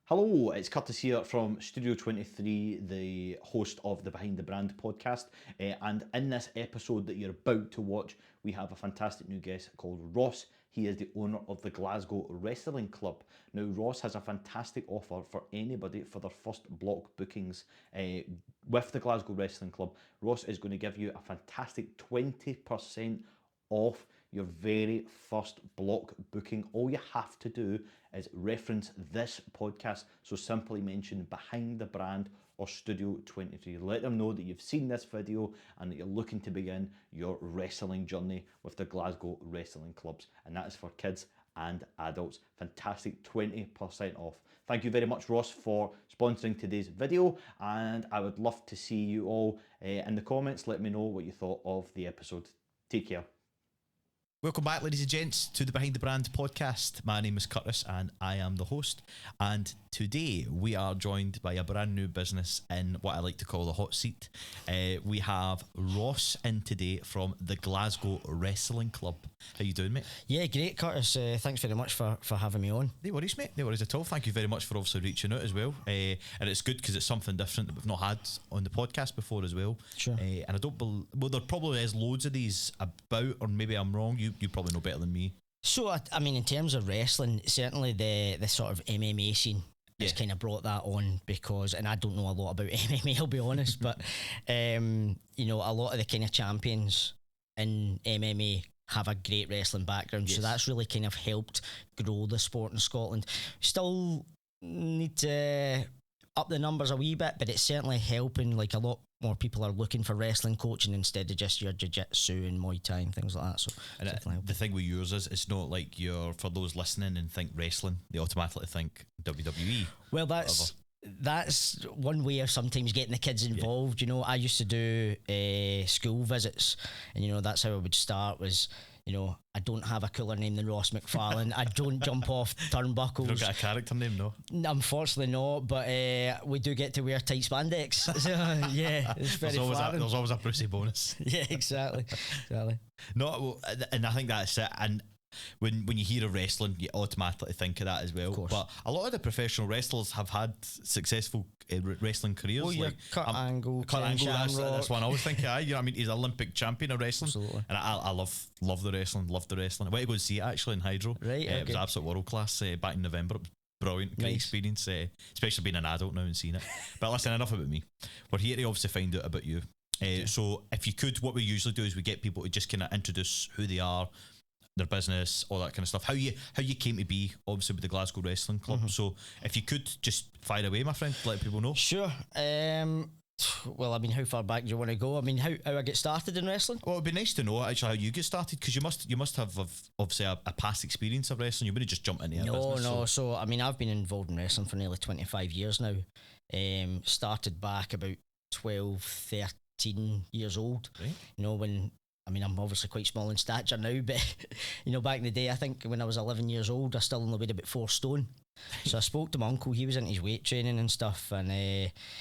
Hello, it's Curtis here from Studio 23, the host of the Behind the Brand podcast. And in this episode that you're about to watch, we have a fantastic new guest called Ross. He is the owner of the Glasgow Wrestling Club. Now, Ross has a fantastic offer for anybody for their first block bookings with the Glasgow Wrestling Club. Ross is going to give you a fantastic 20% off your very first block booking. All you have to do is reference this podcast. So simply mention Behind the Brand or Studio 23. Let them know that you've seen this video and that you're looking to begin your wrestling journey with the Glasgow Wrestling Clubs. And that is for kids and adults. Fantastic 20% off. Thank you very much, Ross, for sponsoring today's video. And I would love to see you all in the comments. Let me know what you thought of the episode. Take care. Welcome back, ladies and gents, to the Behind the Brand podcast. My name is Curtis and I am the host. And today we are joined by a brand new business in what I like to call the hot seat. We have Ross in today from the Glasgow Wrestling Club. How you doing, mate? Yeah, great, Curtis. Thanks very much for having me on. No worries, mate. No worries at all. Thank you very much for obviously reaching out as well. And it's good because it's something different that we've not had on the podcast before as well. Sure. And I don't well, there probably is loads of these about, or maybe I'm wrong. You probably know better than me. So, I mean, in terms of wrestling, certainly the sort of MMA scene has kind of brought that on because, and I don't know a lot about MMA, I'll be honest, but, you know, a lot of the kind of champions in MMA have a great wrestling background. So that's really kind of helped grow the sport in Scotland. Still need to up the numbers a wee bit, but it's certainly helping. Like, a lot more people are looking for wrestling coaching instead of just your jiu-jitsu and Muay Thai and things like that. So the thing with yours is it's not like you're, for those listening and think wrestling, they automatically think WWE. Well, that's one way of sometimes getting the kids involved. You know, I used to do school visits, and you know, that's how I would start was, you know, I don't have a cooler name than Ross McFarlane. I don't jump off turnbuckles. You don't got a character name, no? Unfortunately not, but we do get to wear tight spandex. So, yeah, it's very there's always a Brucey bonus. Yeah, exactly. No, and I think that's it. And when you hear of wrestling, you automatically think of that as well. But a lot of the professional wrestlers have had successful wrestling careers. Oh, like Kurt Angle, that's one I always think. You know, I mean, he's an Olympic champion of wrestling. Absolutely. And I love the wrestling. I went to go and see it actually in Hydro. Right, It was absolute world class back in November. It was brilliant, great experience, especially being an adult now and seeing it. But listen, enough about me. We're here to obviously find out about you. So if you could, what we usually do is we get people to just kind of introduce who they are, their business, all that kind of stuff, how you came to be obviously with the Glasgow Wrestling Club. So if you could just fire away, my friend, let people know. Sure. Well, I mean, how far back do you want to go? I mean, how I get started in wrestling? Well, it'd be nice to know actually how you get started, because you must have obviously a past experience of wrestling. You wouldn't just jump into a business. No. So I mean, I've been involved in wrestling for nearly 25 years now. Started back about 12, 13 years old. Right. You know, I mean, I'm obviously quite small in stature now, but, you know, back in the day, I think when I was 11 years old, I still only weighed about 4 stone. So I spoke to my uncle, he was into his weight training and stuff, and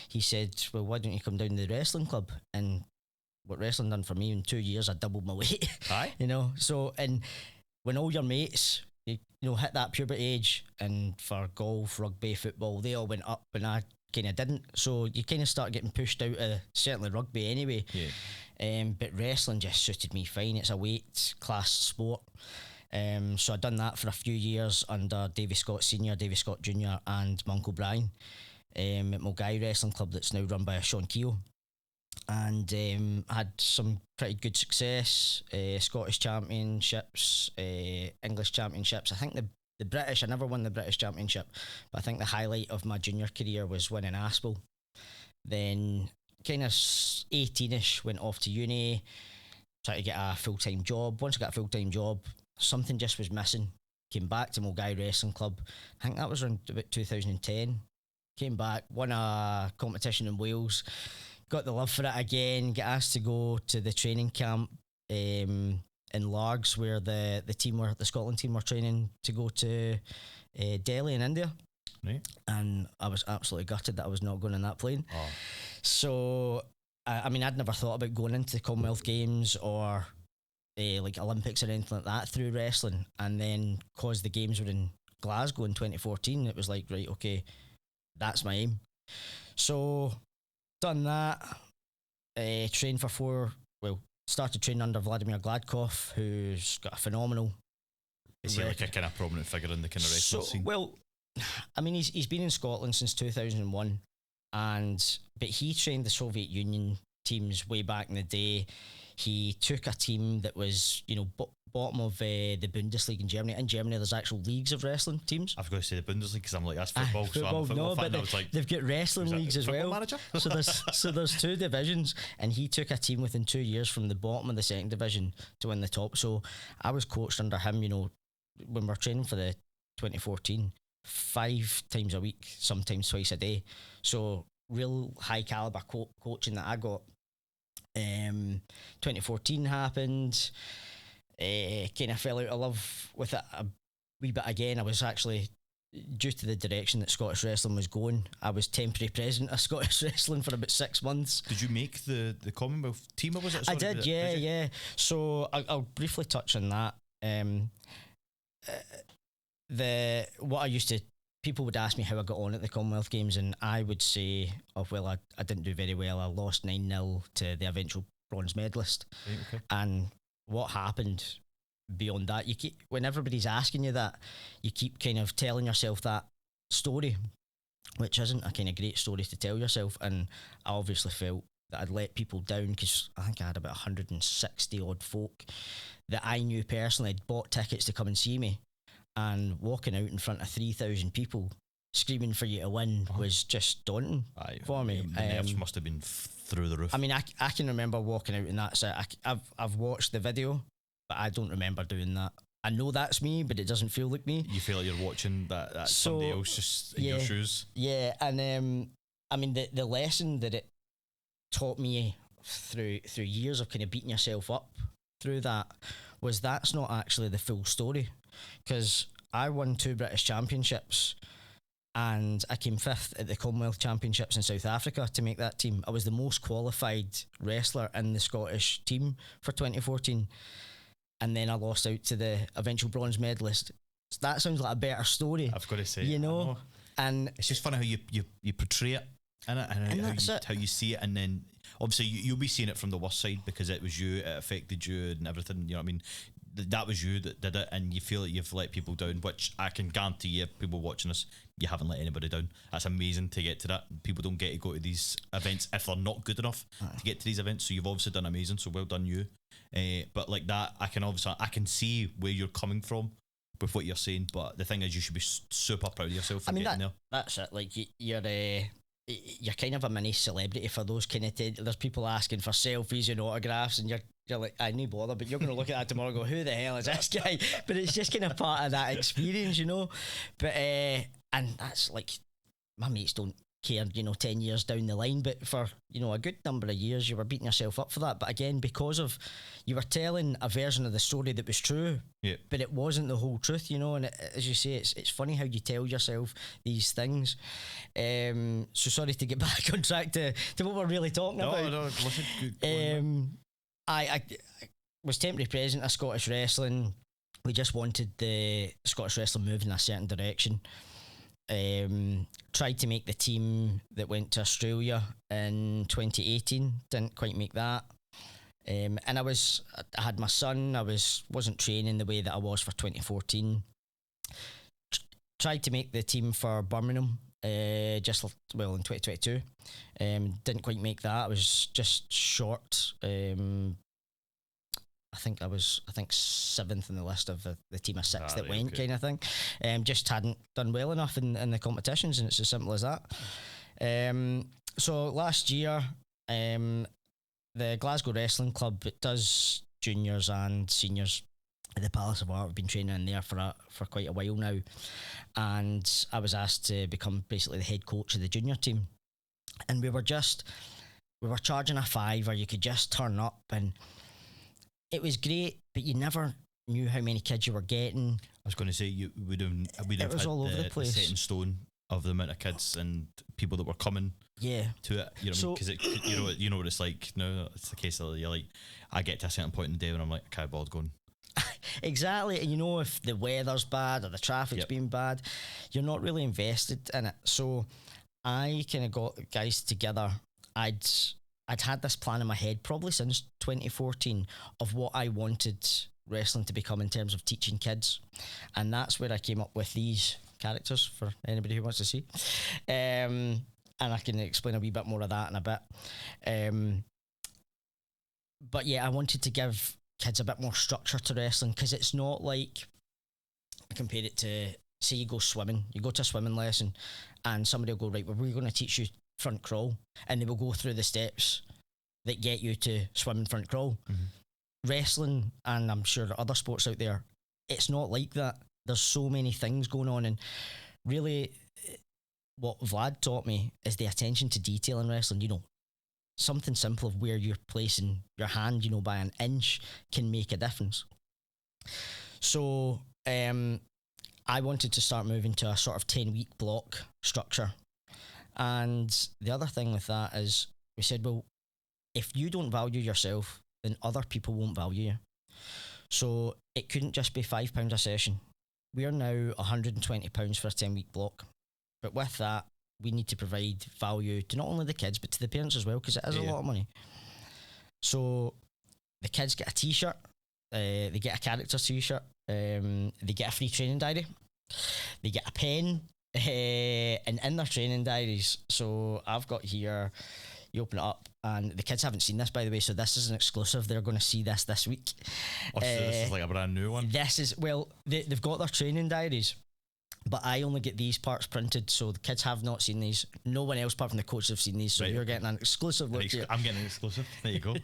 he said, well, why don't you come down to the wrestling club? And what wrestling done for me, in 2 years, I doubled my weight. Aye. You know, so, and when all your mates, you know, hit that puberty age, and for golf, rugby, football, they all went up, and I kind of didn't. So you kind of start getting pushed out of certainly rugby anyway. Yeah. But wrestling just suited me fine. It's a weight class sport. So I'd done that for a few years under Davy Scott Senior, Davy Scott Junior, and my Uncle Brian at Mulgai Wrestling Club, that's now run by Sean Keogh. And had some pretty good success, Scottish championships, English championships. I think the British, I never won the British Championship, but I think the highlight of my junior career was winning Aspel. Then kind of 18ish, went off to uni, tried to get a full-time job. Once I got a full-time job, something just was missing. Came back to Mulgai Wrestling Club. I think that was around about 2010. Came back, won a competition in Wales, got the love for it again, got asked to go to the training camp in Largs, where the Scotland team were training to go to Delhi in India. Right. And I was absolutely gutted that I was not going on that plane. So I mean, I'd never thought about going into the Commonwealth Games or like Olympics or anything like that through wrestling, and then because the games were in Glasgow in 2014, it was like, right, okay, that's my aim. So done that, trained for started training under Vladimir Gladkov, who's got a phenomenal. Is he like a kind of prominent figure in the kind of wrestling scene? Well, I mean, he's been in Scotland since 2001, but he trained the Soviet Union teams way back in the day. He took a team that was, bottom of the Bundesliga in Germany. In Germany, there's actual leagues of wrestling teams. I was going to say the Bundesliga because I'm like, that's football. So I'm a football fan. I was like, they've got wrestling leagues as well. Manager? so there's two divisions, and he took a team within 2 years from the bottom of the second division to win the top. So I was coached under him, when we're training for the 2014, 5 times a week, sometimes twice a day. So real high caliber coaching that I got. 2014 happened. Kind of fell out of love with it a wee bit again. I was actually, due to the direction that Scottish wrestling was going, I was temporary president of Scottish wrestling for about 6 months. Did you make the Commonwealth team, or was it? I did, yeah. So I'll briefly touch on that. What I used to, people would ask me how I got on at the Commonwealth Games, and I would say, I didn't do very well. I lost 9-0 to the eventual bronze medalist. Right, okay. And what happened beyond that, when everybody's asking you that, you keep kind of telling yourself that story, which isn't a kind of great story to tell yourself. And I obviously felt that I'd let people down, because I think I had about 160 odd folk that I knew personally had bought tickets to come and see me. And walking out in front of 3,000 people screaming for you to win was just daunting for me. The nerves must have been through the roof. I mean, I can remember walking out in that set. I've watched the video, but I don't remember doing that. I know that's me, but it doesn't feel like me. You feel like you're watching that somebody else just in your shoes. Yeah, and I mean, the lesson that it taught me through years of kind of beating yourself up through that was that's not actually the full story. Because I won 2 British Championships and I came 5th at the Commonwealth Championships in South Africa to make that team. I was the most qualified wrestler in the Scottish team for 2014, and then I lost out to the eventual bronze medalist. That sounds like a better story, I've got to say, and it's just funny how you portray it and how you see it, and then obviously you'll be seeing it from the worst side because it was you, it affected you and everything, you know what I mean? That was you that did it, and you feel like you've let people down, which I can guarantee you, people watching us, you haven't let anybody down. That's amazing to get to that. People don't get to go to these events if they're not good enough to get to these events, so you've obviously done amazing, so well done you. But like that, I can see where you're coming from with what you're saying, but the thing is, you should be super proud of yourself for getting there. That's it. Like, you're kind of a mini celebrity for those kind of there's people asking for selfies and autographs, and you're like, I need bother, but you're going to look at that tomorrow and go, who the hell is this guy? But it's just kind of part of that experience, But and that's like, my mates don't care, 10 years down the line, but for a good number of years you were beating yourself up for that. But again, because of you were telling a version of the story that was true, but it wasn't the whole truth, and as you say, it's funny how you tell yourself these things. So sorry to get back on track to what we're really talking about. No, listen. I was temporary president of Scottish Wrestling. We just wanted the Scottish Wrestling moved in a certain direction. Tried to make the team that went to Australia in 2018. Didn't quite make that. And I had my son. I wasn't training the way that I was for 2014. Tried to make the team for Birmingham. In 2022. Didn't quite make that. I was just short. I think 7th in the list of the team of 6 that went, kind of thing. Just hadn't done well enough in the competitions, and it's as simple as that. So last year, the Glasgow Wrestling Club, it does juniors and seniors at the Palace of Art. I've been training in there for quite a while now, and I was asked to become basically the head coach of the junior team. And we were charging a £5, you could just turn up, and it was great, but you never knew how many kids you were getting. I was going to say, we'd have had all over the place. The set in stone of the amount of kids and people that were coming. Yeah. to it, you know, So- because you know what it's like. No, it's the case of you're like, I get to a certain point in the day when I'm like, okay, ball's going. Exactly, and you know, if the weather's bad or the traffic's been bad, you're not really invested in it. So I kind of got guys together. I'd had this plan in my head probably since 2014 of what I wanted wrestling to become in terms of teaching kids, and that's where I came up with these characters for anybody who wants to see. And I can explain a wee bit more of that in a bit. But yeah, I wanted to give kids a bit more structure to wrestling, because it's not like, I compare it to, say you go swimming, you go to a swimming lesson and somebody will go, right, well, we're going to teach you front crawl, and they will go through the steps that get you to swimming front crawl. Wrestling, and I'm sure there are other sports out there, it's not like that. There's so many things going on, and really what Vlad taught me is the attention to detail in wrestling. You know, something simple of where you're placing your hand, you know, by an inch can make a difference. So I wanted to start moving to a sort of 10-week block structure. And the other thing with that is, we said, well, if you don't value yourself, then other people won't value you. So it couldn't just be £5 a session. We're now £120 for a 10-week block. But with that, we need to provide value to not only the kids, but to the parents as well, because it is a lot of money. So the kids get a t-shirt, they get a character t-shirt, they get a free training diary, they get a pen, and in their training diaries, so I've got here, you open it up, and the kids haven't seen this, by the way, so this is an exclusive. They're going to see this week. Oh, so this is like a brand new one? This is, well, they've got their training diaries, but I only get these parts printed, so the kids have not seen these. No one else apart from the coaches have seen these, so you're getting an exclusive look here. I'm getting an exclusive. There you go.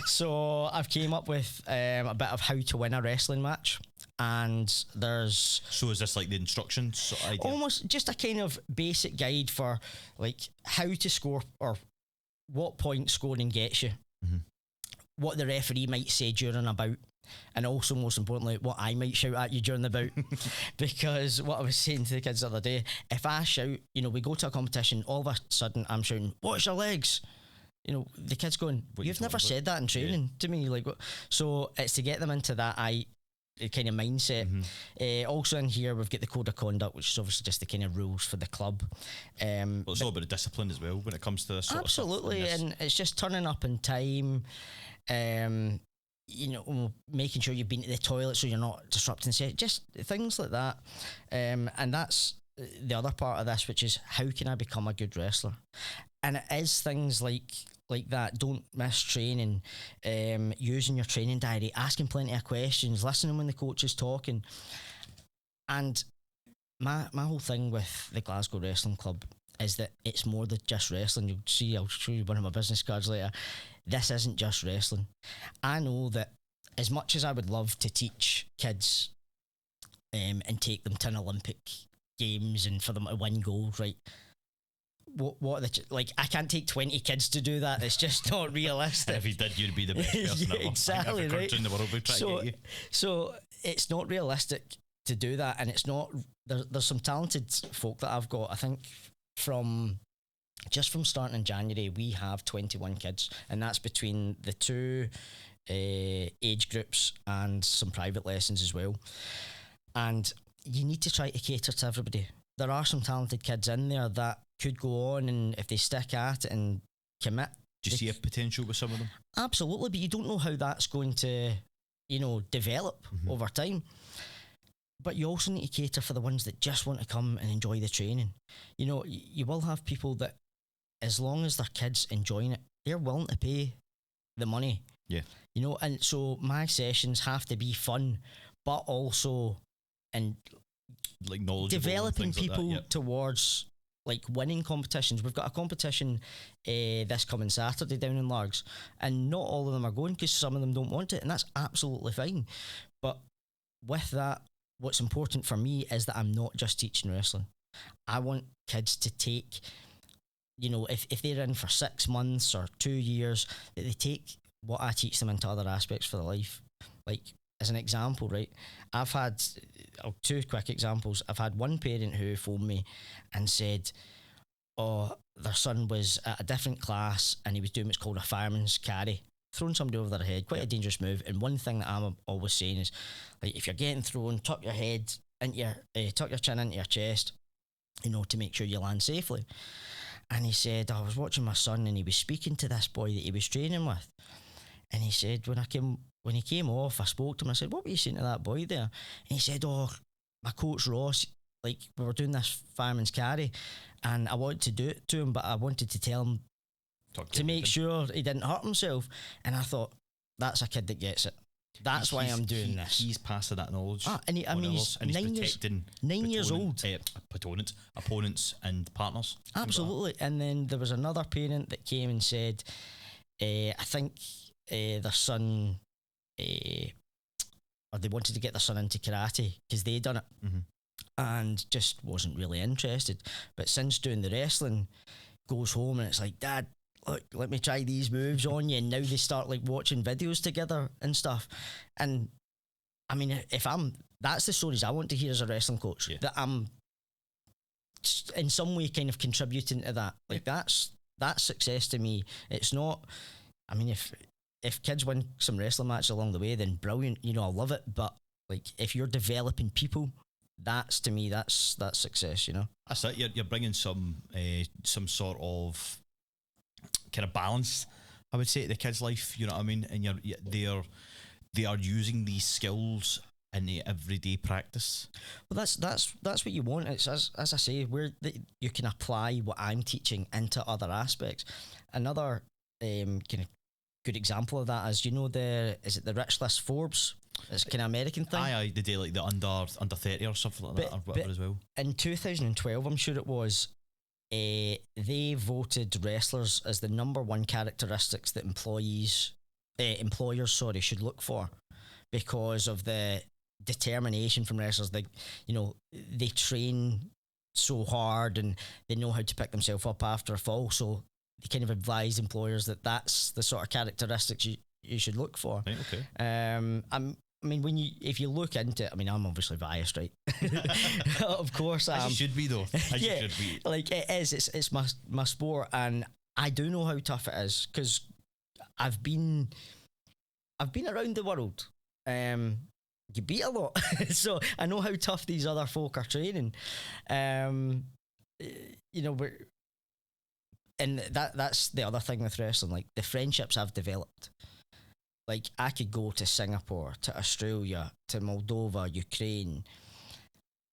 So I've came up with a bit of how to win a wrestling match, and there's... So is this like the instructions sort of idea? Almost just a kind of basic guide for like how to score, or what point scoring gets you, what the referee might say during a bout, and also, most importantly, what I might shout at you during the bout. Because what I was saying to the kids the other day, if I shout, you know, we go to a competition, all of a sudden I'm shouting, "Watch your legs!" You know, the kids going, "You've never said that in training to me." Like, so it's to get them into that kind of mindset. Also in here, we've got the code of conduct, which is obviously just the kind of rules for the club. Well, it's all about the discipline as well when it comes to this sort absolutely, of stuff. and it's just turning up in time. You know, making sure you've been to the toilet so you're not disrupting set, just things like that. And that's the other part of this, which is, how can I become a good wrestler? And it is things like that. Don't miss training, using your training diary, asking plenty of questions, listening when the coach is talking. And my whole thing with the Glasgow Wrestling Club is that it's more than just wrestling. You'll see, I'll show you one of my business cards later. This isn't just wrestling. I know that as much as I would love to teach kids and take them to an Olympic Games and for them to win gold, right? What are the like? I can't take 20 kids to do that. It's just not realistic. If you did, you'd be the best person ever. Exactly, every right? country in the world would try to get you. So it's not realistic to do that, and it's not. There's some talented folk that I've got. I think from starting in January, we have 21 kids, and that's between the two age groups and some private lessons as well. And you need to try to cater to everybody. There are some talented kids in there that could go on, and if they stick at it and commit. Do you see a potential with some of them? Absolutely, but you don't know how that's going to, you know, develop over time. But you also need to cater for the ones that just want to come and enjoy the training. You know, you will have people that, as long as their kids enjoying it, they're willing to pay the money. Yeah. You know, and so my sessions have to be fun, but also and like knowledgeable, developing people like that, towards like winning competitions. We've got a competition this coming Saturday down in Largs, and not all of them are going because some of them don't want it, and that's absolutely fine. But with that, what's important for me is that I'm not just teaching wrestling. I want kids to take, you know, if they're in for 6 months or 2 years, that they take what I teach them into other aspects for their life. Like, as an example, right, I've had 2 quick examples. I've had one parent who phoned me and said, "Oh, their son was at a different class and he was doing what's called a fireman's carry, throwing somebody over their head, quite a dangerous move. And one thing that I'm always saying is, like, if you're getting thrown, tuck your head into your, tuck your chin into your chest, you know, to make sure you land safely. And he said, I was watching my son and he was speaking to this boy that he was training with. And he said, when he came off, I spoke to him. I said, what were you saying to that boy there? And he said, oh, my coach Ross, like, we were doing this fireman's carry and I wanted to do it to him, but I wanted to tell him to make sure he didn't hurt himself. And I thought, that's a kid that gets it. That's why I'm doing this. He's passing that knowledge. And he's 9 years old. Opponents and partners. Absolutely. And then there was another parent that came and said, I think their son, or they wanted to get their son into karate because they done it, and just wasn't really interested. But since doing the wrestling, goes home and it's like, Dad, look, let me try these moves on you. And now they start like watching videos together and stuff. And I mean, that's the stories I want to hear as a wrestling coach, that I'm in some way kind of contributing to that. Like that's success to me. It's not, I mean, if kids win some wrestling matches along the way, then brilliant, you know, I love it. But like, if you're developing people, that's, to me, that's success, you know. That's it. You're bringing some sort of kind of balance, I would say, to the kids' life. You know what I mean? And they are using these skills in the everyday practice. Well, that's what you want. It's as I say, you can apply what I'm teaching into other aspects. Another kind of good example of that is, you know, is it the Rich List Forbes? It's kind of American thing. Aye, they do like the under 30 or something like that, or whatever as well. In 2012, I'm sure it was, they voted wrestlers as the number one characteristics that employers should look for, because of the determination from wrestlers. They, you know, they train so hard and they know how to pick themselves up after a fall. So they kind of advise employers that that's the sort of characteristics you should look for. Right, okay. I mean, if you look into it, I mean, I'm obviously biased, right? Of course, as you should be, though. As you should be. Like, it is. It's my sport, and I do know how tough it is because I've been around the world. You beat a lot, so I know how tough these other folk are training. You know, and that's the other thing with wrestling. Like, the friendships I've developed. Like, I could go to Singapore, to Australia, to Moldova, Ukraine,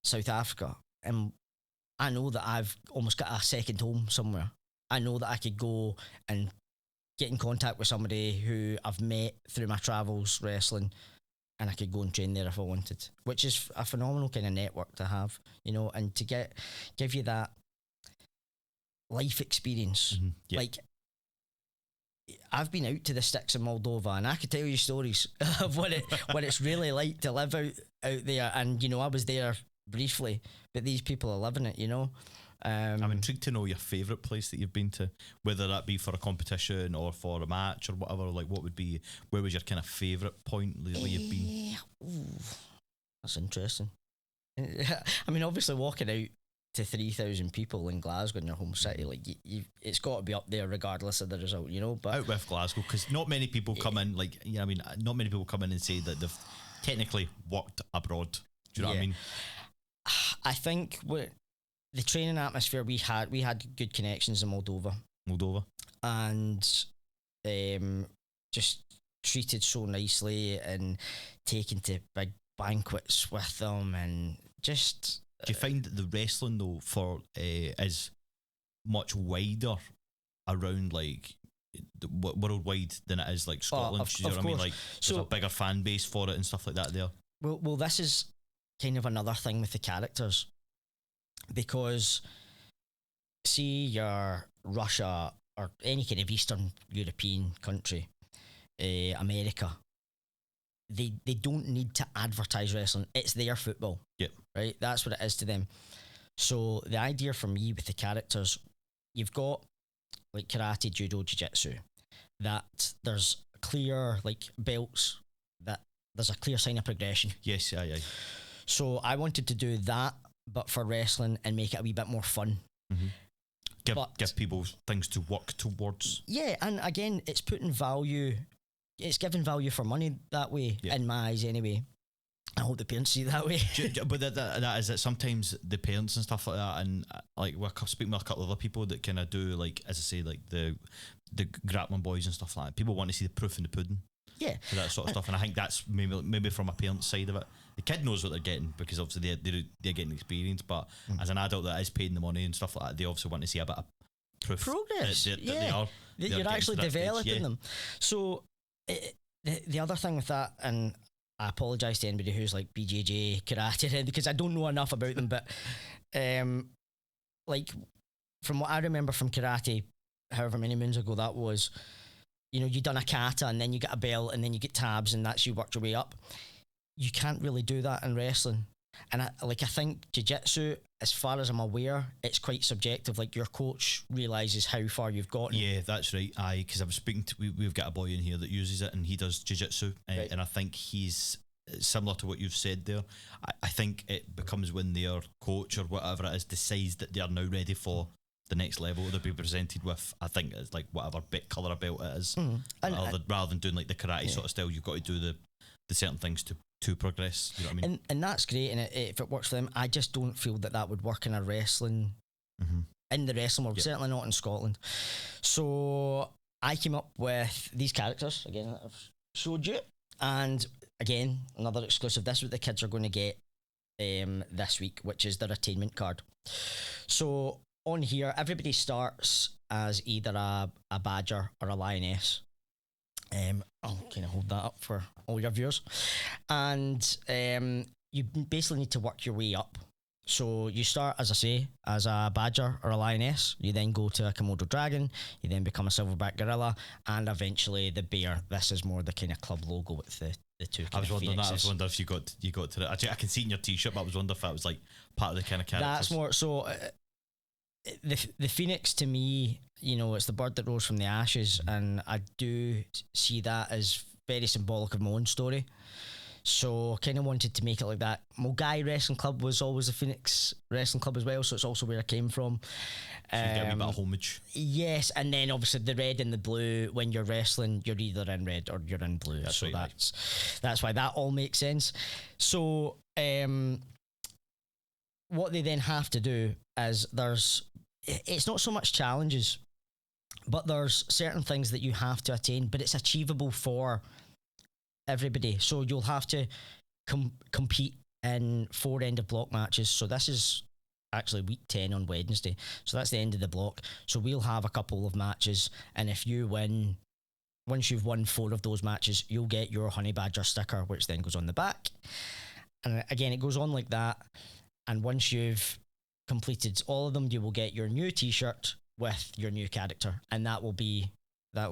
South Africa, and I know that I've almost got a second home somewhere. I know that I could go and get in contact with somebody who I've met through my travels wrestling, and I could go and train there if I wanted, which is a phenomenal kind of network to have, you know, and to give you that life experience. Yep. Like, I've been out to the sticks in Moldova, and I could tell you stories of what it's really like to live out there. And, you know, I was there briefly, but these people are living it, you know. I'm intrigued to know your favourite place that you've been to, whether that be for a competition or for a match or whatever. Like, where was your kind of favourite point lately you've been? That's interesting. I mean, obviously walking out to 3,000 people in Glasgow in your home city, like, it's got to be up there regardless of the result, you know. But out with Glasgow, because not many people come in, like, yeah, I mean, not many people come in and say that they've technically worked abroad. Do you know what I mean? I think the training atmosphere we had good connections in Moldova, and just treated so nicely and taken to big banquets with them, and just. Do you find that the wrestling, though, is much wider around, like, worldwide than it is like Scotland? Do you know what I mean? Like, there's a bigger fan base for it and stuff like that there. Well, this is kind of another thing with the characters, because see your Russia or any kind of Eastern European country, America, they don't need to advertise wrestling. It's their football. Yep. Right? That's what it is to them. So the idea for me with the characters, you've got like karate, judo, jiu-jitsu, that there's clear like belts, that there's a clear sign of progression. Yes, yeah. So I wanted to do that, but for wrestling, and make it a wee bit more fun. Mm-hmm. give people things to work towards. Yeah, and again, it's putting value. It's giving value for money that way, in my eyes, anyway. I hope the parents see it that way. But that is it. Sometimes the parents and stuff like that, and like we're speaking with a couple of other people that kind of do, like, as I say, like the grappling boys and stuff like that. People want to see the proof in the pudding. Yeah, for that sort of stuff, and I think that's maybe from a parent's side of it. The kid knows what they're getting because obviously they're getting experience, but as an adult that is paying the money and stuff like that, they obviously want to see a bit of proof, progress. That You're actually developing them. So the other thing with that, and I apologise to anybody who's like BJJ karate because I don't know enough about them, but like from what I remember from karate, however many moons ago that was, you know, you done a kata and then you get a belt and then you get tabs and that's you worked your way up. You can't really do that in wrestling. And I think jiu-jitsu, as far as I'm aware, it's quite subjective. Like your coach realises how far you've gotten. Yeah, that's right. Because I was speaking to, we've got a boy in here that uses it and he does jiu-jitsu, right. And I think he's similar to what you've said there. I think it becomes when their coach or whatever it is decides that they are now ready for the next level. They'll be presented with, I think it's like whatever colour belt it is, rather than doing like the karate sort of style. You've got to do the certain things to progress. You know what I mean? And that's great, and if it works for them, I just don't feel that would work in a wrestling, in the wrestling world. Certainly not in Scotland. So I came up with these characters again that I've showed you, and again another exclusive. This is what the kids are going to get this week, which is their attainment card. So on here, everybody starts as either a badger or a lioness. I'll kind of hold that up for all your viewers, and you basically need to work your way up. So you start, as I say, as a badger or a lioness. You then go to a Komodo dragon. You then become a silverback gorilla, and eventually the bear. This is more the kind of club logo with the two. I was wondering that. I was wondering if you got to it. I can see it in your t-shirt, but I was wondering if that was like part of the kind of characters. That's more so. The phoenix, to me, you know, it's the bird that rose from the ashes, and I do see that as very symbolic of my own story. So kind of wanted to make it like that. Mulgai Wrestling Club was always a Phoenix Wrestling Club as well, so it's also where I came from. So you get a wee bit of homage. Yes, and then obviously the red and the blue, when you're wrestling, you're either in red or you're in blue. That's so right, that's why that all makes sense. So what they then have to do is it's not so much challenges, but there's certain things that you have to attain, but it's achievable for everybody. So you'll have to compete in 4 end of block matches. So this is actually week 10 on Wednesday. So that's the end of the block. So we'll have a couple of matches, and if you win, once you've won 4 of those matches, you'll get your Honey Badger sticker, which then goes on the back. And again, it goes on like that. And once you've completed all of them, you will get your new t-shirt with your new character, and that will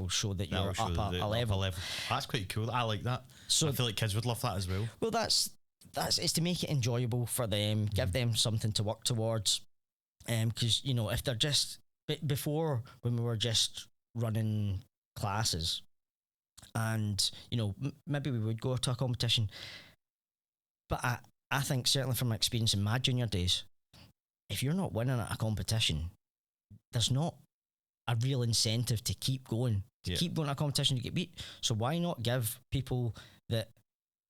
show that you're up a level. That's quite cool. I like that. So I feel like kids would love that as well. Well, that's it's to make it enjoyable for them, give them something to work towards. Because you know, if they're just before, when we were just running classes, and you know, maybe we would go to a competition, but I think certainly from my experience in my junior days, if you're not winning at a competition, there's not a real incentive to keep going, keep going to a competition to get beat. So why not give people that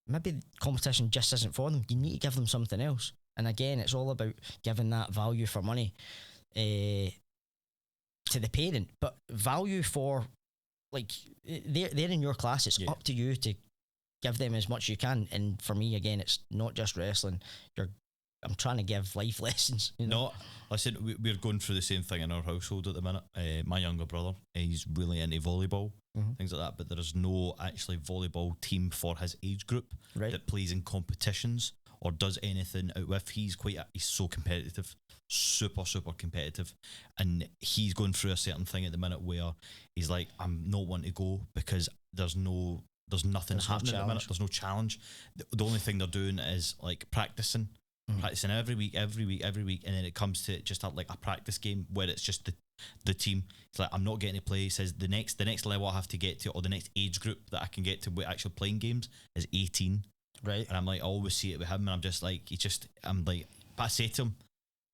maybe the competition just isn't for them? You need to give them something else. And again, it's all about giving that value for money to the parent, but value for, like, they're in your class. It's up to you to give them as much as you can. And for me, again, it's not just wrestling. I'm trying to give life lessons. You know? No, listen, we're going through the same thing in our household at the minute. My younger brother, he's really into volleyball, things like that, but there is no actually volleyball team for his age group that plays in competitions or does anything out with. He's so competitive, super competitive, and he's going through a certain thing at the minute where he's like, I'm not wanting to go because there's nothing happening at the minute. There's no challenge. The only thing they're doing is like practicing every week, and then it comes to just like a practice game where it's just the team. It's like, I'm not getting to play. He says the next level I have to get to, or the next age group that I can get to with actually playing games, is 18. Right. And I'm like, I always see it with him, and I'm just like, but I say to him,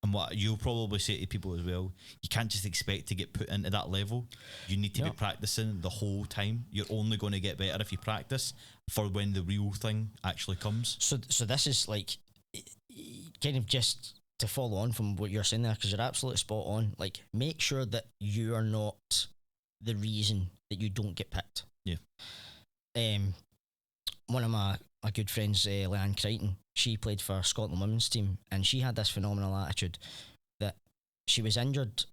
And what you'll probably say to people as well, you can't just expect to get put into that level. You need to be practicing the whole time. You're only going to get better if you practice for when the real thing actually comes. So this is like kind of just to follow on from what you're saying there, because you're absolutely spot on. Like, make sure that you are not the reason that you don't get picked. Yeah. One of my good friends, Leanne Crichton, she played for Scotland women's team, and she had this phenomenal attitude that she was injured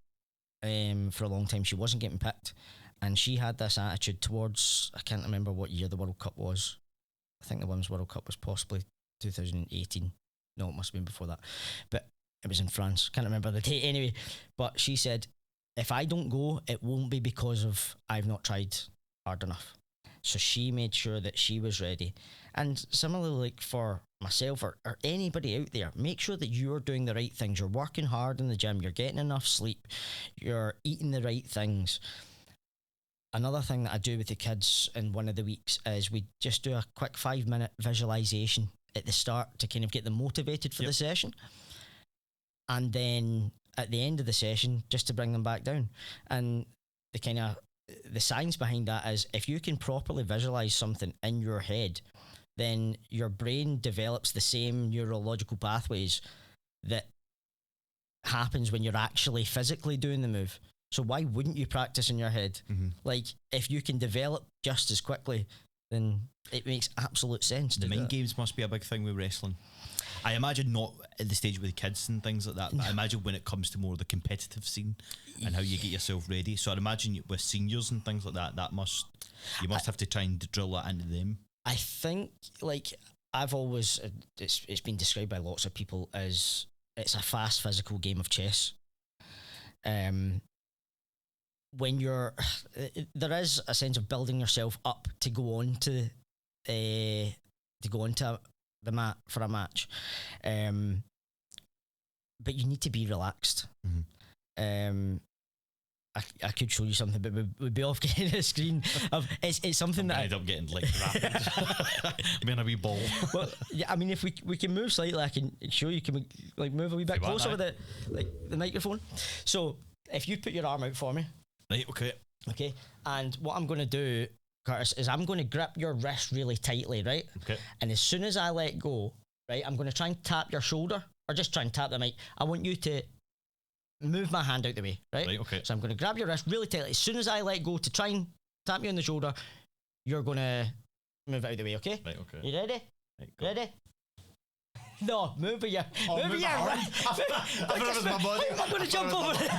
for a long time. She wasn't getting picked, and she had this attitude towards, I can't remember what year the World Cup was. I think the Women's World Cup was possibly 2018. No, it must have been before that. But it was in France. Can't remember the date anyway. But she said, if I don't go, it won't be because of I've not tried hard enough. So she made sure that she was ready. And similarly, like for myself or anybody out there, make sure that you're doing the right things. You're working hard in the gym. You're getting enough sleep. You're eating the right things. Another thing that I do with the kids in one of the weeks is we just do a quick 5-minute visualization at the start to kind of get them motivated for the session. And then at the end of the session, just to bring them back down. And the science behind that is if you can properly visualize something in your head, then your brain develops the same neurological pathways that happens when you're actually physically doing the move. So why wouldn't you practice in your head? Mm-hmm. Like, if you can develop just as quickly, then it makes absolute sense. The mind games must be a big thing with wrestling. I imagine not at the stage with the kids and things like that, but I imagine when it comes to more the competitive scene and how you get yourself ready. So I'd imagine with seniors and things like that, you must have to try and drill that into them. I think, like, I've always, it's been described by lots of people as it's a fast physical game of chess. When there is a sense of building yourself up to go on to the mat for a match, but you need to be relaxed. Mm-hmm. I could show you something, but we'd be off getting a screen. It's something that I end up getting like rapid. I'm in a wee ball. Well, yeah, I mean, if we can move slightly, I can show you. Can we like move a wee bit closer with the microphone? So if you put your arm out for me. Right, okay. And what I'm going to do, Curtis, is I'm going to grip your wrist really tightly, right? Okay. And as soon as I let go, right, I'm going to try and tap your shoulder, or just try and tap the mic. I want you to move my hand out the way, right? Right, okay. So I'm going to grab your wrist really tightly. As soon as I let go to try and tap you on the shoulder, you're going to move it out the way, okay? Right, okay. You ready? Right, ready? No, move your wrist. I thought it was my body. I'm going to jump over it.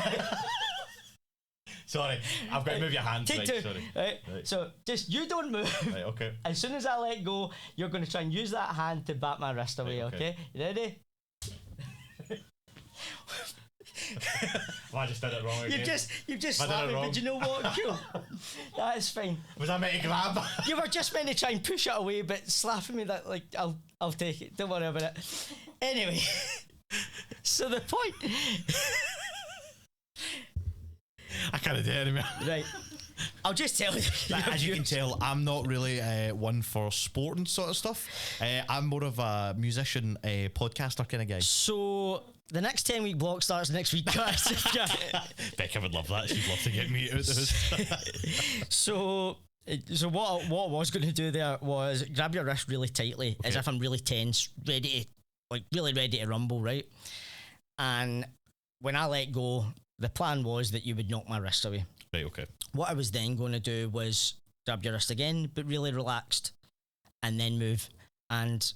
Sorry, I've got to move your hands. Take two. Sorry. Right. So just you don't move. Right, okay. As soon as I let go, you're going to try and use that hand to bat my wrist away. Right, okay. You ready? Well, I just did it wrong again. You've just slapped me, but you know what? Cool. That is fine. Was I meant to grab? You were just meant to try and push it away, but slapping me, that like I'll take it. Don't worry about it. Anyway, so the point. I can't do it anymore. Right. I'll just tell you. As you can tell, I'm not really one for sport and sort of stuff. I'm more of a musician, podcaster kind of guy. So the next 10-week block starts next week, guys. Becca would love that. She'd love to get me out of this. So what I was going to do there was grab your wrist really tightly, as if I'm really tense, really ready to rumble, right? And when I let go, the plan was that you would knock my wrist away. Right, okay. What I was then going to do was grab your wrist again, but really relaxed, and then move. And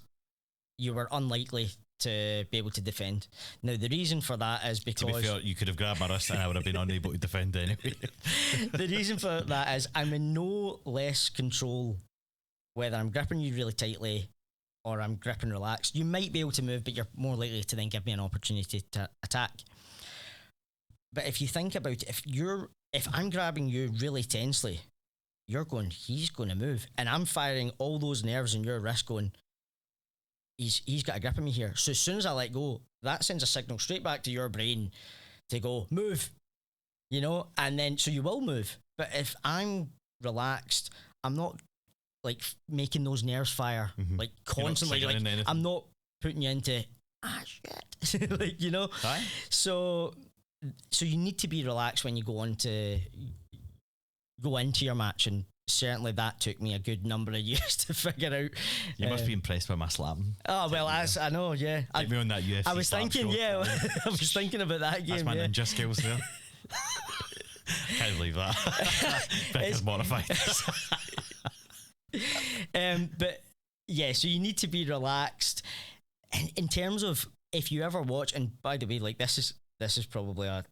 you were unlikely to be able to defend. Now, the reason for that is because... To be fair, you could have grabbed my wrist and I would have been unable to defend anyway. The reason for that is I'm in no less control whether I'm gripping you really tightly or I'm gripping relaxed. You might be able to move, but you're more likely to then give me an opportunity to attack. But if you think about it, if I'm grabbing you really tensely, you're going, he's going to move. And I'm firing all those nerves in your wrist going, he's got a grip on me here. So as soon as I let go, that sends a signal straight back to your brain to go, move, and then, so you will move. But if I'm relaxed, I'm not like making those nerves fire, like constantly, like I'm not putting you into shit. Like, you know. Aye. So you need to be relaxed when you go into your match, and certainly that took me a good number of years to figure out. You must be impressed by my slapping. Oh well, I know, yeah. Get me on that UFC. I was thinking, yeah, I was thinking about that game. That's my ninja skills there. Can't believe that. Becca's mortified. But yeah, so you need to be relaxed. And in terms of, if you ever watch, and by the way, like this is probably a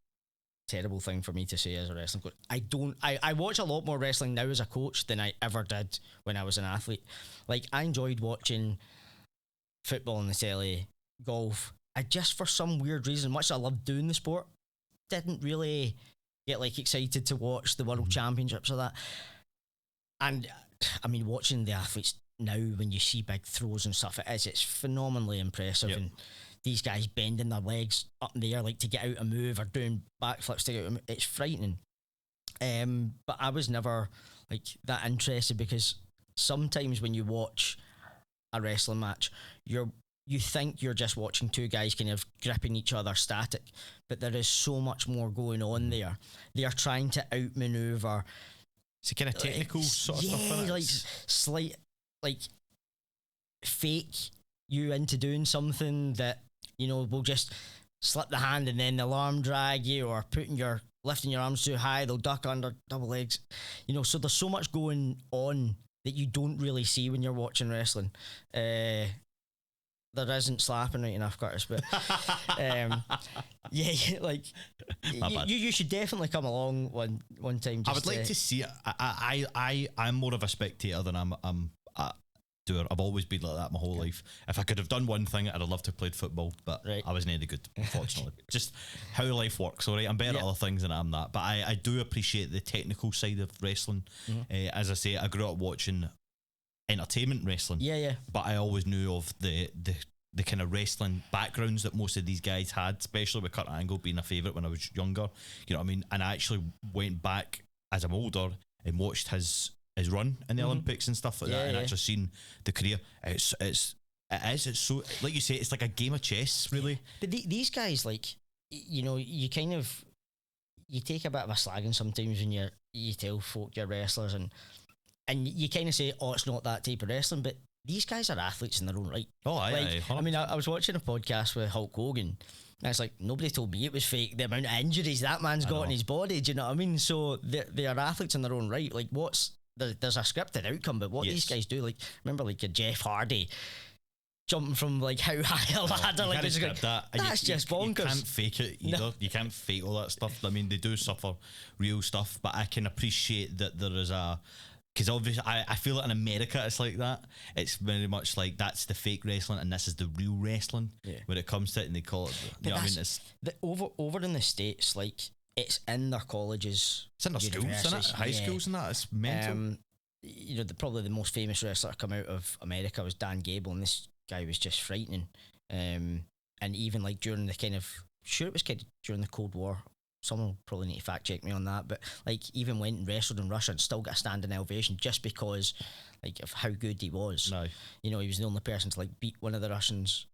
terrible thing for me to say as a wrestling coach. I watch a lot more wrestling now as a coach than I ever did when I was an athlete. Like, I enjoyed watching football on the telly, golf. I just, for some weird reason, much as I loved doing the sport, didn't really get like excited to watch the World Championships or that. And I mean, watching the athletes now, when you see big throws and stuff, it's phenomenally impressive. Yep. And these guys bending their legs up in the air like to get out a move, or doing backflips to get out a move. It's frightening. But I was never like that interested, because sometimes when you watch a wrestling match, you think you're just watching two guys kind of gripping each other static, but there is so much more going on there. They are trying to outmaneuver. It's a kind of technical sort of stuff. Yeah, like slight, like fake you into doing something that, you know, will just slip the hand and then they'll arm drag you, or lifting your arms too high, they'll duck under double legs. You know, so there's so much going on that you don't really see when you're watching wrestling. There isn't slapping right enough, Curtis, but yeah, like you should definitely come along one time. I would like to see it. I'm more of a spectator than I'm a doer. I've always been like that my whole life. If I could have done one thing, I'd have loved to have played football, but I wasn't any good, unfortunately. Just how life works, all right? I'm better at other things than I'm that, but I do appreciate the technical side of wrestling. As I say, I grew up watching entertainment wrestling, but I always knew of the kind of wrestling backgrounds that most of these guys had, especially with Kurt Angle being a favourite when I was younger, you know what I mean? And I actually went back as I'm older and watched his run in the Olympics and stuff like that, and actually seen the career. It's so, like you say, it's like a game of chess, really. But these guys, like, you know, you kind of, you take a bit of a slagging sometimes when you tell folk you're wrestlers, and you kind of say, oh, it's not that type of wrestling, but these guys are athletes in their own right. Oh, I mean, I was watching a podcast with Hulk Hogan, and it's like, nobody told me it was fake, the amount of injuries that man's got in his body, do you know what I mean? So they are athletes in their own right. Like, there's a scripted outcome, but what these guys do, like, remember, like, a Jeff Hardy jumping from, like, how high a ladder, like, that's just bonkers. You can't fake it either. No. You can't fake all that stuff. I mean, they do suffer real stuff, but I can appreciate that there is because obviously I feel like in America it's like that. It's very much like that's the fake wrestling and this is the real wrestling when it comes to it, and they call it, you know what I mean? It's over in the States, like, it's in their colleges, it's in their schools, isn't it? High schools and that. It's mental. You know, probably the most famous wrestler to come out of America was Dan Gable, and this guy was just frightening. And even like during the kind of, it was kind of during the Cold War. Someone will probably need to fact check me on that, but like, even went and wrestled in Russia and still got a standing ovation just because, like, of how good he was. No. You know, he was the only person to like beat one of the Russians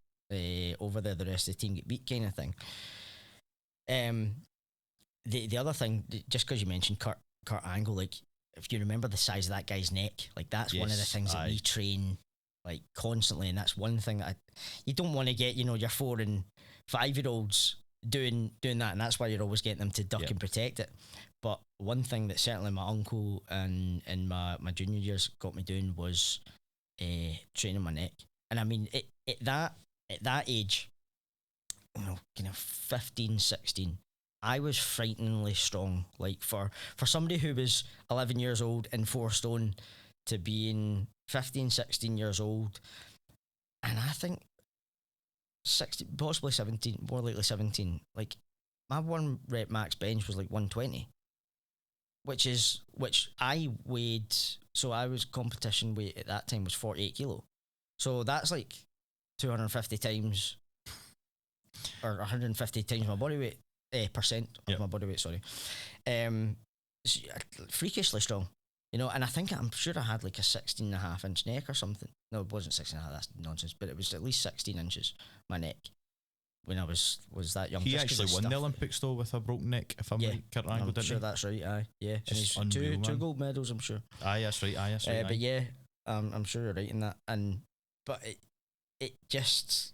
over there. The rest of the team get beat, kind of thing. The other thing, just because you mentioned Kurt Angle, like, if you remember the size of that guy's neck, like, that's one of the things that we train like constantly, and that's one thing that you don't want to get, you know, your 4 and 5-year-olds doing that, and that's why you're always getting them to duck and protect it. But one thing that certainly my uncle and in my junior years got me doing was training my neck. And I mean, at that age, you know, kind of 15, 16, I was frighteningly strong. Like, for somebody who was 11 years old and 4 stone to being 15, 16 years old, and I think 16, possibly 17, more likely 17, like, my 1 rep max bench was like 120, which I weighed, so I was competition weight at that time was 48 kilo. So that's like 250 times or 150 times my body weight, percent of my body weight, sorry. Freakishly strong, you know, and I'm sure I had like a 16.5 inch neck or something. No, it wasn't 16.5, that's nonsense, but it was at least 16 inches, my neck. when I was that young. He just 'cause actually of won the stuff. Olympics though with a broken neck, if I'm right. Kurt Angle, I'm didn't sure he? that's right. Aye, yeah, and Just he's unreal, two man. gold medals, I'm sure. Aye, that's right. Aye, that's right. But yeah, I'm sure you're right in that. But it just,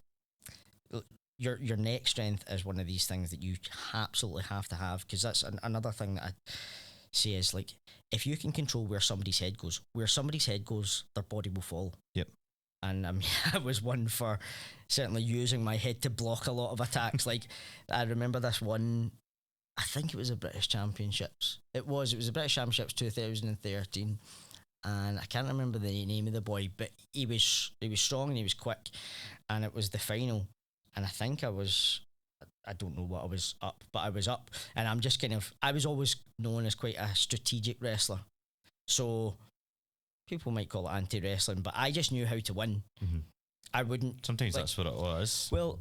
your neck strength is one of these things that you absolutely have to have, because that's another thing that I say is, like, if you can control where somebody's head goes, their body will fall. Yep. And I mean, I was one for certainly using my head to block a lot of attacks. Like, I remember this one, I think it was the British Championships. It was the British Championships 2013. And I can't remember the name of the boy, but he was strong and he was quick. And it was the final. And I don't know what I was up, but I was up. And I'm just I was always known as quite a strategic wrestler. So people might call it anti-wrestling, but I just knew how to win. Mm-hmm. I wouldn't. Sometimes that's what it was. Well,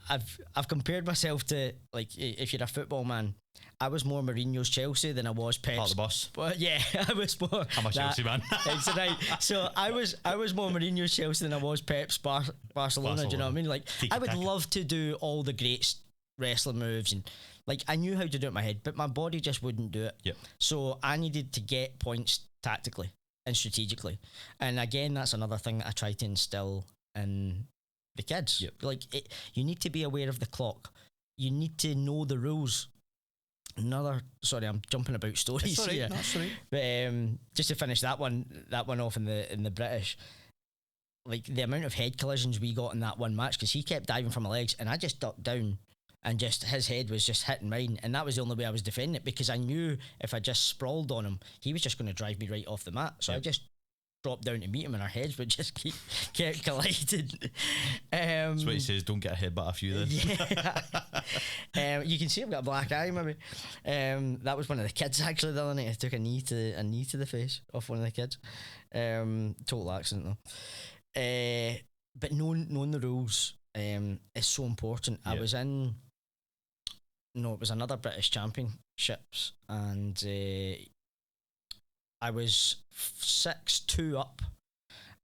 I've compared myself to, like, if you're a football man, I was more Mourinho's Chelsea than I was Pep's. Part of the bus. But yeah, I was more. I'm a Chelsea man. It's right. So I was more Mourinho's Chelsea than I was Pep's Barcelona. Do you know what I mean? Like, I would love to do all the great wrestling moves, and like, I knew how to do it in my head, but my body just wouldn't do it. Yep. So I needed to get points tactically and strategically, and again, that's another thing that I try to instill in the kids. Yep. Like, you need to be aware of the clock. You need to know the rules. Sorry, I'm jumping about stories here. That's right. But just to finish that one off in the British, like, the amount of head collisions we got in that one match, because he kept diving for my legs and I just ducked down, and just his head was just hitting mine, and that was the only way I was defending it, because I knew if I just sprawled on him, he was just going to drive me right off the mat. So I just dropped down to meet him, and our heads would just kept colliding. That's what he says, don't get a headbutt off you then. Yeah. You can see I've got a black eye, maybe. That was one of the kids actually the other night. I took a knee to the face off one of the kids. Total accident though. But knowing the rules is so important. Yep. It was another British Championships, and I was 6-2 up,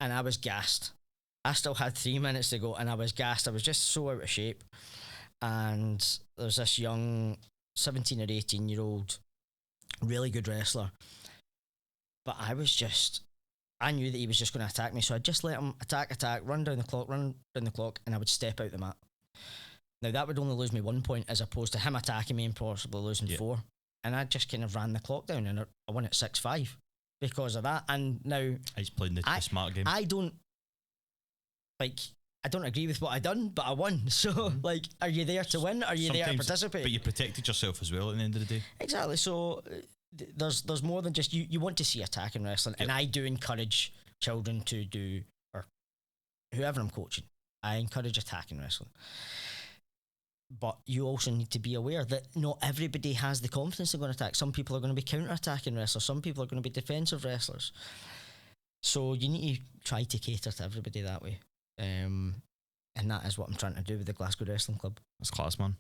and I was gassed. I still had 3 minutes to go, and I was gassed. I was just so out of shape. And there's this young 17 or 18-year-old, really good wrestler. But I knew that he was just going to attack me, so I'd just let him attack, run down the clock, and I would step out the mat. Now, that would only lose me 1 point, as opposed to him attacking me and possibly losing 4. And I just kind of ran the clock down, and I won at 6-5 because of that. And now He's playing the smart game. I don't agree with what I done, but I won. So, like, are you there to win? Are you there to participate? But you protected yourself as well at the end of the day. Exactly. So there's more than just you want to see attacking wrestling, and I do encourage children to do, or whoever I'm coaching, I encourage attacking wrestling. But you also need to be aware that not everybody has the confidence to go and attack. Some people are going to be counter-attacking wrestlers. Some people are going to be defensive wrestlers. So you need to try to cater to everybody that way. And that is what I'm trying to do with the Glasgow Wrestling Club. That's class, man.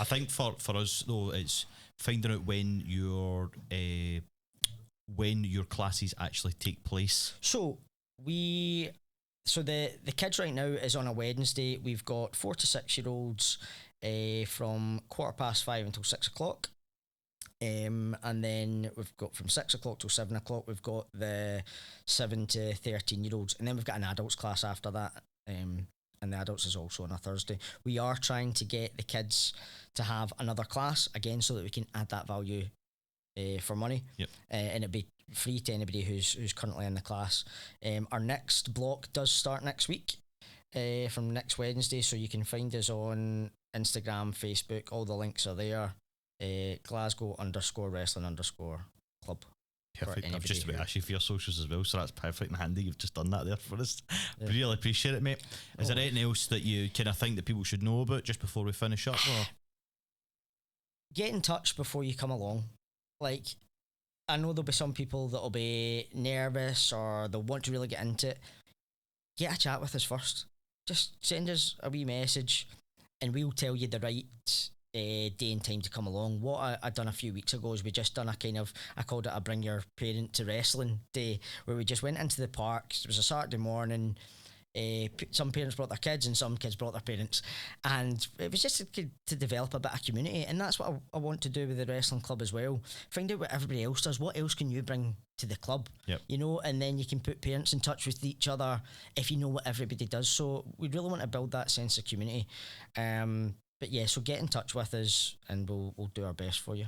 I think for us though, it's finding out when your classes actually take place. So the kids right now is on a Wednesday. We've got 4 to 6 year olds from 5:15 until 6 o'clock. And then we've got from 6 o'clock till 7 o'clock, we've got the 7 to 13 year olds, and then we've got an adults class after that. And the adults is also on a Thursday. We are trying to get the kids to have another class again, so that we can add that value for money. Yep. And it'd be free to anybody who's currently in the class. Our next block does start next week, from next Wednesday, so you can find us on Instagram, Facebook, all the links are there. Glasgow_wrestling_club. Perfect. I've just about to ask you for your socials as well, so that's perfect and handy. You've just done that there for us. Yeah. Really appreciate it, mate. Is there anything else that you kind of think that people should know about just before we finish up? Or? Get in touch before you come along. Like, I know there'll be some people that'll be nervous or they'll want to really get into it. Get a chat with us first. Just send us a wee message and we'll tell you the right day and time to come along. What I done a few weeks ago is we just done I called it a bring your parent to wrestling day, where we just went into the park. It was a Saturday morning. Some parents brought their kids and some kids brought their parents, and it was just to develop a bit of community, and that's what I want to do with the wrestling club as well. Find out what everybody else does. What else can you bring to the club? Yep. You know, and then you can put parents in touch with each other if you know what everybody does. So we really want to build that sense of community. But yeah, so get in touch with us and we'll do our best for you.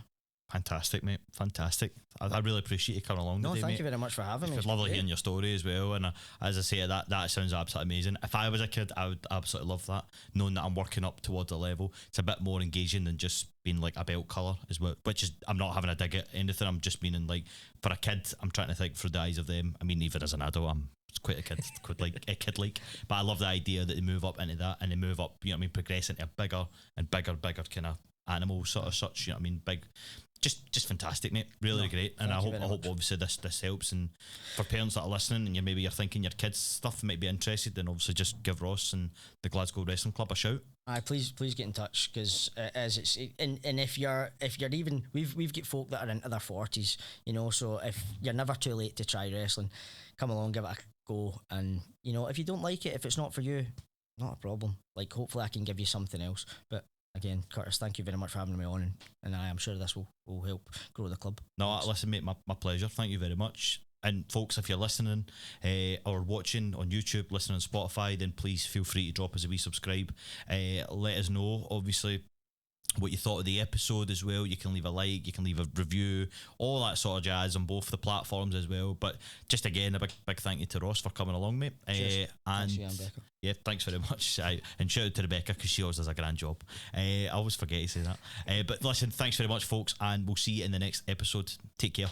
Fantastic, mate. Fantastic. I really appreciate you coming along today, thank mate. you very much for having me. It's lovely hearing your story as well. And as I say, that sounds absolutely amazing. If I was a kid, I would absolutely love that. Knowing that I'm working up towards a level, it's a bit more engaging than just being like a belt colour as well. Which is, I'm not having a dig at anything. I'm just meaning like for a kid, I'm trying to think through the eyes of them. I mean, even as an adult, I'm quite a kid, but I love the idea that they move up into that and they move up, you know what I mean, progress into a bigger and bigger kind of animal sort of such, you know what I mean, big. Just fantastic, mate. Really great. And I hope obviously this helps. And for parents that are listening and you're thinking your kids' stuff might be interested, then obviously just give Ross and the Glasgow Wrestling Club a shout. Please get in touch, because if you're even, we've got folk that are into their 40s, you know, so if you're never too late to try wrestling, come along, give it a go, and you know, if you don't like it, if it's not for you, not a problem. Like, hopefully I can give you something else. But again, Curtis, thank you very much for having me on, and I am sure this will help grow the club. No, listen, mate, my pleasure. Thank you very much. And folks, if you're listening or watching on YouTube, listening on Spotify, then please feel free to drop us a wee subscribe. Let us know, obviously, what you thought of the episode as well. You can leave a like, you can leave a review, all that sort of jazz on both the platforms as well. But just again, a big thank you to Ross for coming along, mate. And thanks, Rebecca. Yeah, thanks very much. And shout out to Rebecca, because she always does a grand job. I always forget to say that. But listen, thanks very much, folks, and we'll see you in the next episode. Take care.